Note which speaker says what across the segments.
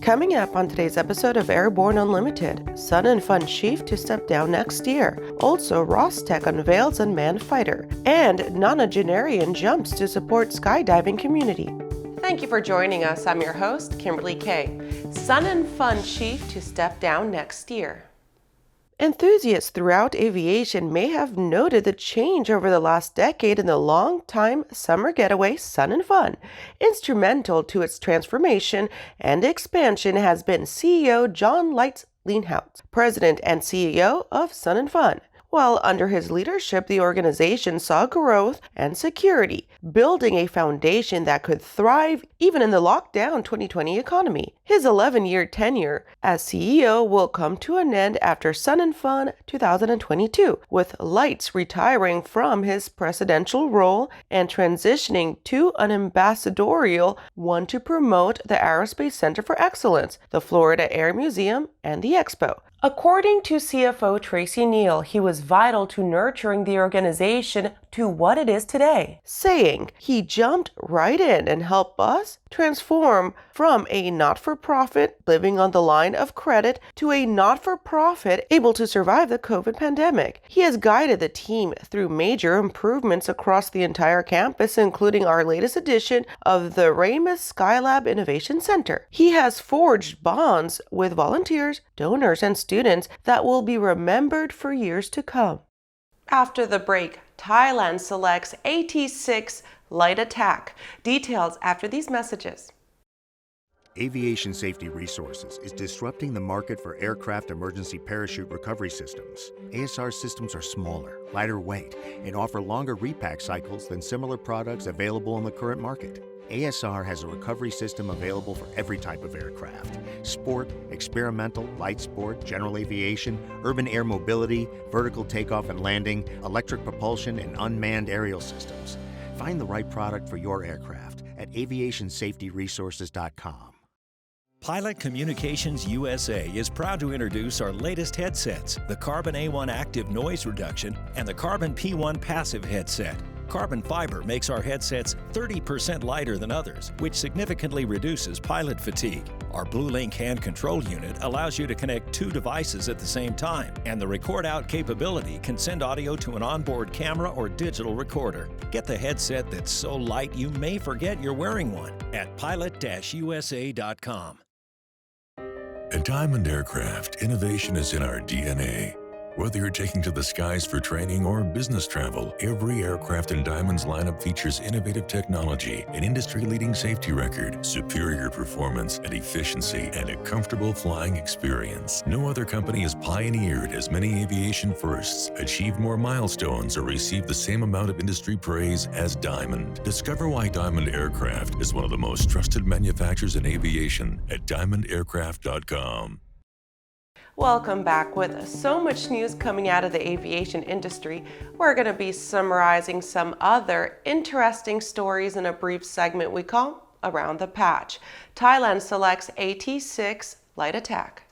Speaker 1: Coming up on today's episode of Airborne Unlimited, Sun and Fun Chief to step down next year. Also, Rostec unveils Unmanned fighter. And Nonagenarian jumps to support skydiving community. Thank you for joining us. I'm your host, Kimberly Kay. Sun and Fun Chief to step down next year. Enthusiasts throughout aviation may have noted the change over the last decade in the long-time summer getaway Sun and Fun. Instrumental to its transformation and expansion has been CEO John Light's Leenhouts, president and CEO of Sun and Fun. While under his leadership, the organization saw growth and security, building a foundation that could thrive even in the lockdown 2020 economy. His 11-year tenure as CEO will come to an end after Sun and Fun 2022, with Lights retiring from his presidential role and transitioning to an ambassadorial one to promote the Aerospace Center for Excellence, the Florida Air Museum, and the Expo. According to CFO Tracy Neal, he was vital to nurturing the organization to what it is today, saying he jumped right in and helped us transform from a not-for-profit living on the line of credit to a not-for-profit able to survive the COVID pandemic. He has guided the team through major improvements across the entire campus, including our latest edition of the Ramus Skylab Innovation Center. He has forged bonds with volunteers, donors, and students that will be remembered for years to come. After the break, Thailand selects AT-6 light attack. Details after these messages.
Speaker 2: Aviation Safety Resources is disrupting the market for aircraft emergency parachute recovery systems. ASR systems are smaller, lighter weight, and offer longer repack cycles than similar products available in the current market. ASR has a recovery system available for every type of aircraft: sport, experimental, light sport, general aviation, urban air mobility, vertical takeoff and landing, electric propulsion, and unmanned aerial systems. Find the right product for your aircraft at aviationsafetyresources.com.
Speaker 3: Pilot Communications USA is proud to introduce our latest headsets, the Carbon A1 Active Noise Reduction and the Carbon P1 Passive Headset. Carbon fiber makes our headsets 30% lighter than others, which significantly reduces pilot fatigue. Our BlueLink hand control unit allows you to connect two devices at the same time, and the record out capability can send audio to an onboard camera or digital recorder. Get the headset that's so light you may forget you're wearing one at pilot-usa.com.
Speaker 4: At Diamond Aircraft, innovation is in our DNA. Whether you're taking to the skies for training or business travel, every aircraft in Diamond's lineup features innovative technology, an industry-leading safety record, superior performance and efficiency, and a comfortable flying experience. No other company has pioneered as many aviation firsts, achieved more milestones, or received the same amount of industry praise as Diamond. Discover why Diamond Aircraft is one of the most trusted manufacturers in aviation at diamondaircraft.com.
Speaker 1: Welcome back. With so much news coming out of the aviation industry, we're going to be summarizing some other interesting stories in a brief segment we call Around the Patch. Thailand selects AT-6 light attack.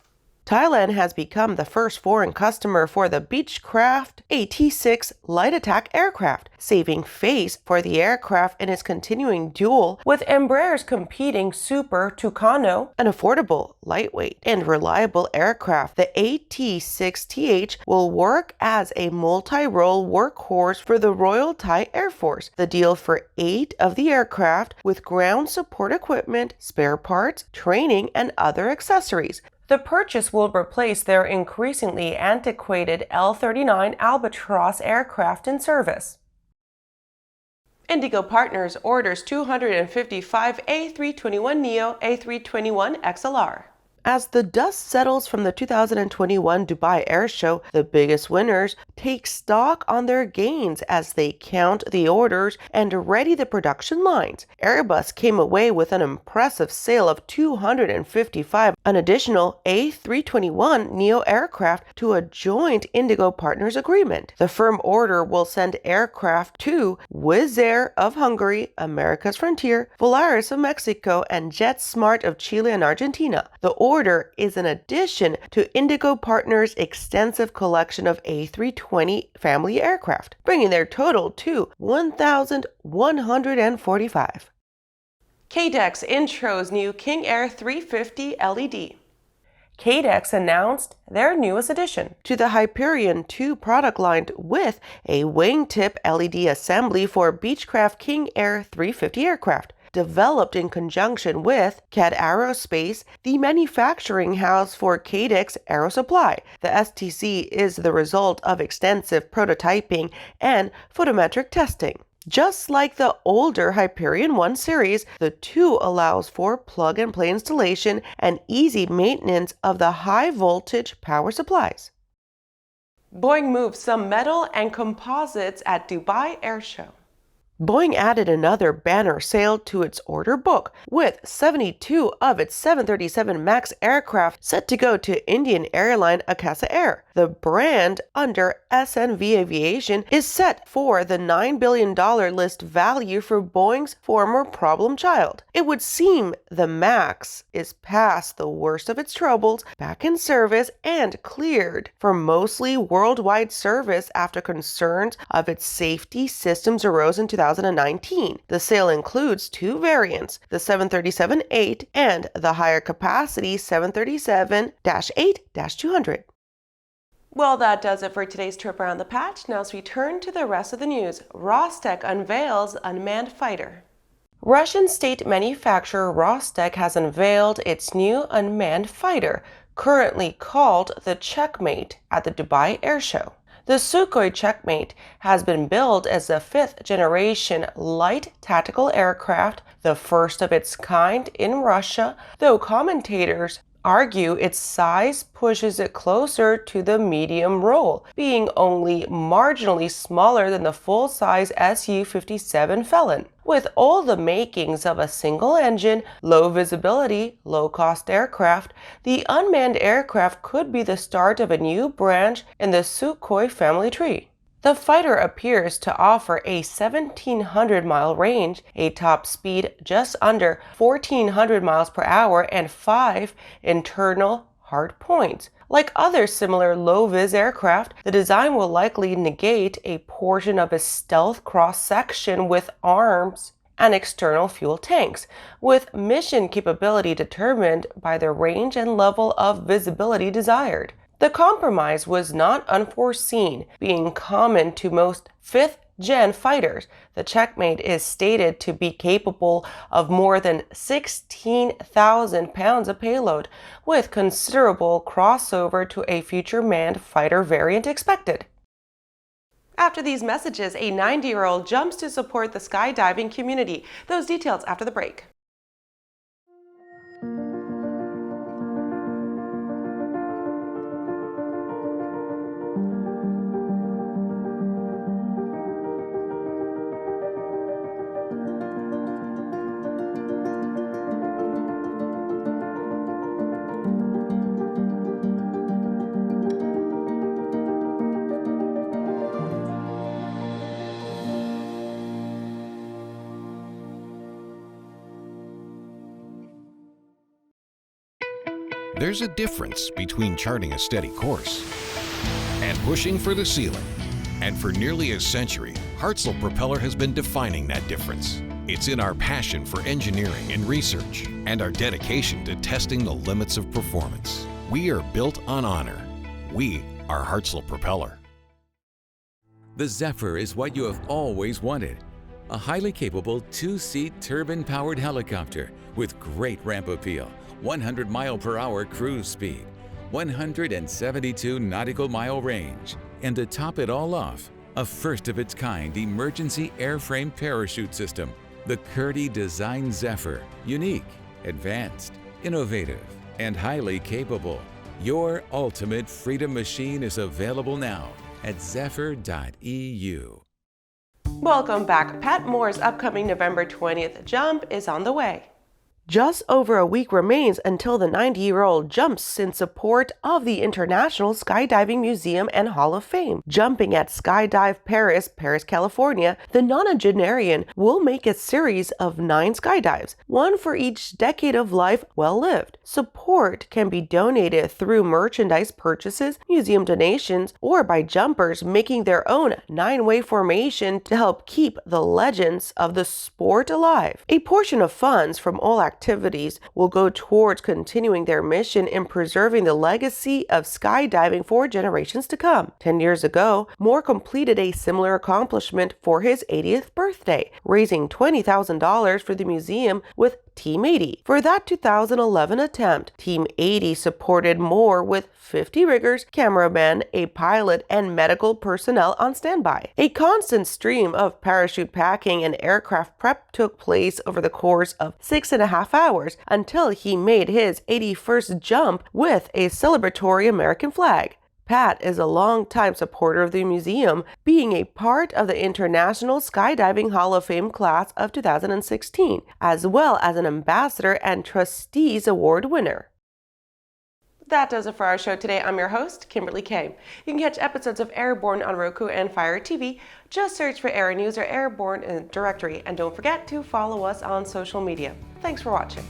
Speaker 1: Thailand has become the first foreign customer for the Beechcraft AT-6 light attack aircraft, saving face for the aircraft in its continuing duel with Embraer's competing Super Tucano, an affordable, lightweight, and reliable aircraft. The AT-6TH will work as a multi-role workhorse for the Royal Thai Air Force. The deal for 8 of the aircraft with ground support equipment, spare parts, training, and other accessories. The purchase will replace their increasingly antiquated L-39 Albatross aircraft in service. Indigo Partners orders 255 A321neo A321 XLR. As the dust settles from the 2021 Dubai Airshow, the biggest winners take stock on their gains as they count the orders and ready the production lines. Airbus came away with an impressive sale of 255, an additional A321neo aircraft to a joint Indigo Partners agreement. The firm order will send aircraft to Wizz Air of Hungary, America's Frontier, Volaris of Mexico, and JetSmart of Chile and Argentina. The order is in addition to Indigo Partners' extensive collection of A320 family aircraft, bringing their total to 1,145. KDEX intros new King Air 350 LED. KDEX announced their newest addition to the Hyperion 2 product line with a wingtip LED assembly for Beechcraft King Air 350 aircraft. Developed in conjunction with CAD Aerospace, the manufacturing house for KDEX Aero Supply. The STC is the result of extensive prototyping and photometric testing. Just like the older Hyperion 1 series, the 2 allows for plug-and-play installation and easy maintenance of the high-voltage power supplies. Boeing moves some metal and composites at Dubai Airshow. Boeing added another banner sale to its order book, with 72 of its 737 MAX aircraft set to go to Indian airline Akasa Air. The brand, under SnF Aviation, is set for the $9 billion list value for Boeing's former problem child. It would seem the MAX is past the worst of its troubles, back in service, and cleared for mostly worldwide service after concerns of its safety systems arose in 2019. The sale includes 2 variants, the 737-8 and the higher capacity 737-8-200. Well, that does it for today's trip around the patch. Now as we turn to the rest of the news, Rostec unveils unmanned fighter. Russian state manufacturer Rostec has unveiled its new unmanned fighter, currently called the Checkmate, at the Dubai Airshow. The Sukhoi Checkmate has been billed as a 5th-generation light tactical aircraft, the first of its kind in Russia, though commentators argue its size pushes it closer to the medium role, being only marginally smaller than the full-size Su-57 Felon. With all the makings of a single-engine, low-visibility, low-cost aircraft, the unmanned aircraft could be the start of a new branch in the Sukhoi family tree. The fighter appears to offer a 1,700-mile range, a top speed just under 1,400 miles per hour, and 5 internal hard points. Like other similar low-vis aircraft, the design will likely negate a portion of a stealth cross-section with arms and external fuel tanks, with mission capability determined by the range and level of visibility desired. The compromise was not unforeseen, being common to most 5th-gen fighters. The Checkmate is stated to be capable of more than 16,000 pounds of payload, with considerable crossover to a future manned fighter variant expected. After these messages, a 90-year-old jumps to support the skydiving community. Those details after the break.
Speaker 5: There's a difference between charting a steady course and pushing for the ceiling. And for nearly a century, Hartzell Propeller has been defining that difference. It's in our passion for engineering and research and our dedication to testing the limits of performance. We are built on honor. We are Hartzell Propeller.
Speaker 6: The Zephyr is what you have always wanted. A highly capable 2-seat turbine-powered helicopter with great ramp appeal, 100-mile-per-hour cruise speed, 172 nautical mile range, and to top it all off, a first-of-its-kind emergency airframe parachute system. The Curdy Design Zephyr, unique, advanced, innovative, and highly capable. Your ultimate freedom machine is available now at zephyr.eu.
Speaker 1: Welcome back. Pat Moore's upcoming November 20th jump is on the way. Just over a week remains until the 90-year-old jumps in support of the International Skydiving Museum and Hall of Fame. Jumping at Skydive Perris, Paris, California, the Nonagenarian will make a series of 9 skydives, one for each decade of life well lived. Support can be donated through merchandise purchases, museum donations, or by jumpers making their own 9-way formation to help keep the legends of the sport alive. A portion of funds from all activities will go towards continuing their mission in preserving the legacy of skydiving for generations to come. 10 years ago, Moore completed a similar accomplishment for his 80th birthday, raising $20,000 for the museum with Team 80. For that 2011 attempt, Team 80 supported Moore with 50 riggers, cameramen, a pilot, and medical personnel on standby. A constant stream of parachute packing and aircraft prep took place over the course of 6.5 hours until he made his 81st jump with a celebratory American flag. Pat is a longtime supporter of the museum, being a part of the International Skydiving Hall of Fame class of 2016, as well as an Ambassador and Trustees Award winner. That does it for our show today. I'm your host, Kimberly Kay. You can catch episodes of Airborne on Roku and Fire TV. Just search for Aero-News or Airborne in the directory, and don't forget to follow us on social media. Thanks for watching.